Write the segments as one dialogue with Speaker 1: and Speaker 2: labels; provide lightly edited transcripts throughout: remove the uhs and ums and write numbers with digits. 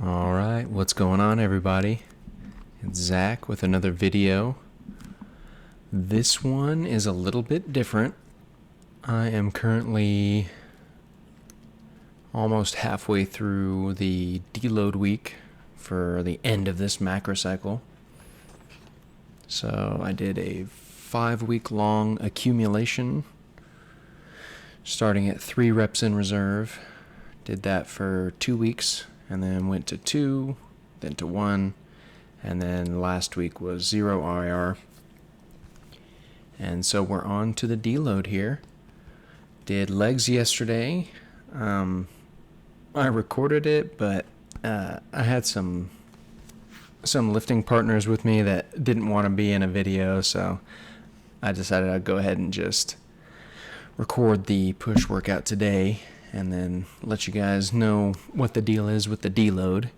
Speaker 1: Alright, what's going on, everybody? It's Zach with another video. This one is a little bit different. I am currently almost halfway through the deload week for the end of this macro cycle. So I did a 5-week long accumulation starting at 3 reps in reserve. Did that for 2 weeks and then went to 2, then to 1, and then last week was 0 IR. And so we're on to the deload here. Did legs yesterday. I recorded it, but I had some lifting partners with me that didn't want to be in a video, so I decided I'd go ahead and just record the push workout today and then let you guys know what the deal is with the deload.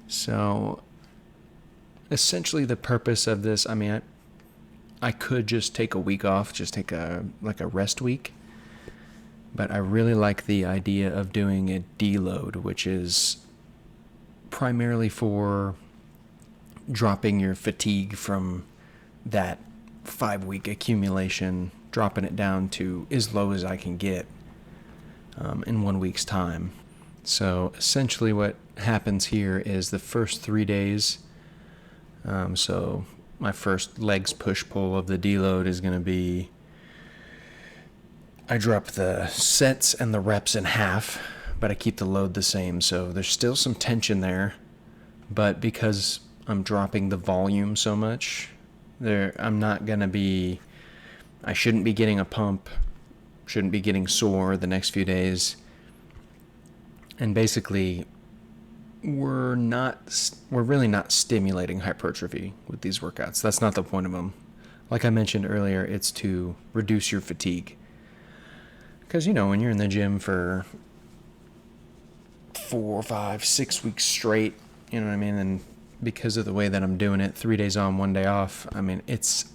Speaker 1: So essentially the purpose of this, I could just take a week off, just take a rest week. But I really like the idea of doing a deload, which is primarily for dropping your fatigue from that 5-week accumulation, dropping it down to as low as I can get in 1 week's time. So essentially what happens here is the first 3 days, so my first legs push-pull of the deload is going to be, I drop the sets and the reps in half, but I keep the load the same. So there's still some tension there, but because I'm dropping the volume so much, I shouldn't be getting a pump, shouldn't be getting sore the next few days. And basically, we're really not stimulating hypertrophy with these workouts. That's not the point of them. Like I mentioned earlier, it's to reduce your fatigue. Because, when you're in the gym for 4, 5, 6 weeks straight, and because of the way that I'm doing it, 3 days on, 1 day off, it's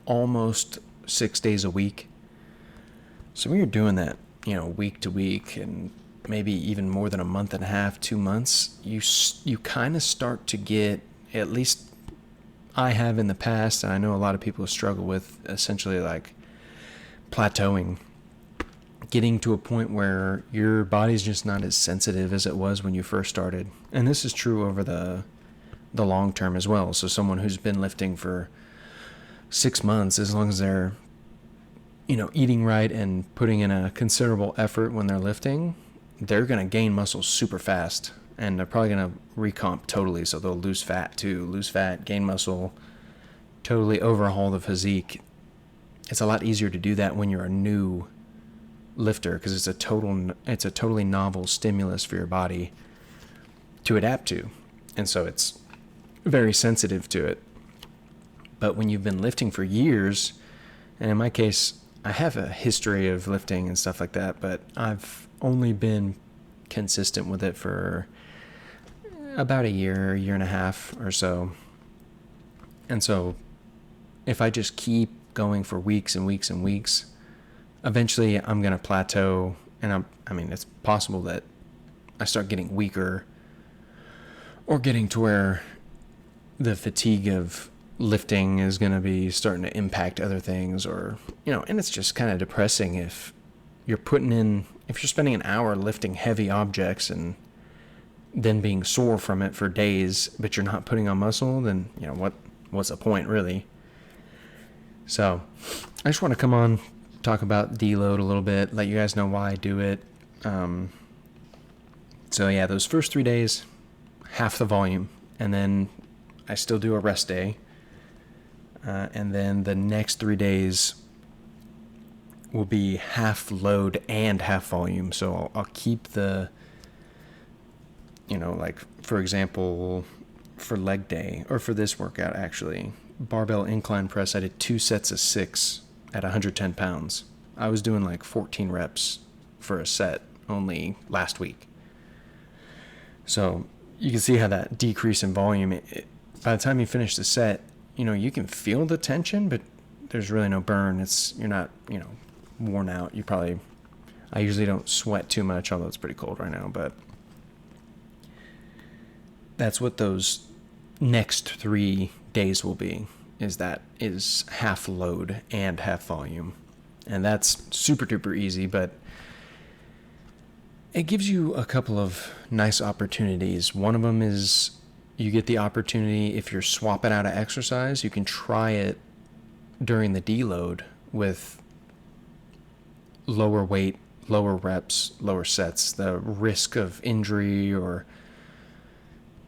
Speaker 1: almost 6 days a week. So when you're doing that, week to week and maybe even more than a month and a half, 2 months, you kind of start to get, at least I have in the past, and I know a lot of people struggle with, essentially like plateauing, getting to a point where your body's just not as sensitive as it was when you first started. And this is true over the long term as well. So someone who's been lifting for 6 months, as long as they're eating right and putting in a considerable effort when they're lifting, they're going to gain muscle super fast, and they're probably going to recomp totally. So they'll lose fat too, gain muscle, totally overhaul the physique. It's a lot easier to do that when you're a new lifter, because it's a totally novel stimulus for your body to adapt to, and so it's very sensitive to it. But when you've been lifting for years, and in my case, I have a history of lifting and stuff like that, but I've only been consistent with it for about a year and a half or so. And so if I just keep going for weeks and weeks and weeks, eventually I'm going to plateau, and it's possible that I start getting weaker or getting to where the fatigue of lifting is going to be starting to impact other things, or, and it's just kind of depressing if you're spending an hour lifting heavy objects and then being sore from it for days, but you're not putting on muscle, then, what's the point really? So I just want to come on, talk about deload a little bit, let you guys know why I do it. So yeah, those first 3 days, half the volume, and then I still do a rest day. And then the next 3 days will be half load and half volume. So I'll keep the, like, for example, for leg day, or for this workout actually, barbell incline press, I did 2 sets of 6 at 110 pounds. I was doing like 14 reps for a set only last week. So you can see how that decrease in volume, by the time you finish the set, you can feel the tension, but there's really no burn. You're not, worn out. I usually don't sweat too much, although it's pretty cold right now, but that's what those next 3 days will be. Is half load and half volume, and that's super duper easy. But it gives you a couple of nice opportunities. One of them is you get the opportunity, if you're swapping out of exercise, you can try it during the deload with lower weight, lower reps, lower sets. The risk of injury or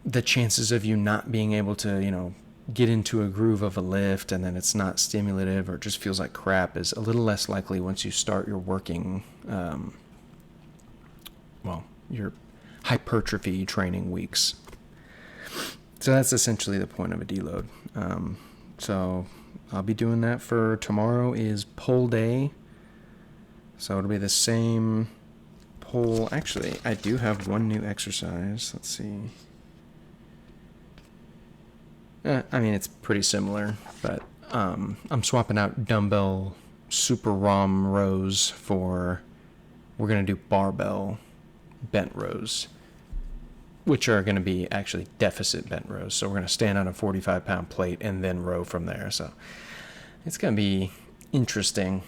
Speaker 1: the chances of you not being able to, get into a groove of a lift and then it's not stimulative or it just feels like crap is a little less likely once you start your working, your hypertrophy training weeks. So that's essentially the point of a deload. So I'll be doing that for tomorrow is pull day. So it'll be the same pull. Actually, I do have one new exercise. Let's see. It's pretty similar, but I'm swapping out dumbbell super ROM rows for, we're going to do barbell bent rows, which are going to be actually deficit bent rows. So we're going to stand on a 45-pound plate and then row from there. So it's going to be interesting.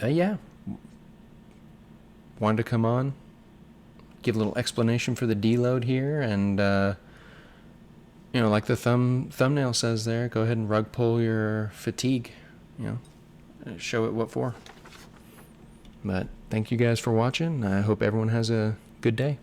Speaker 1: Yeah. Wanted to come on, give a little explanation for the deload here, and like the thumbnail says there, go ahead and rug pull your fatigue, show it what for. But thank you guys for watching. I hope everyone has a good day.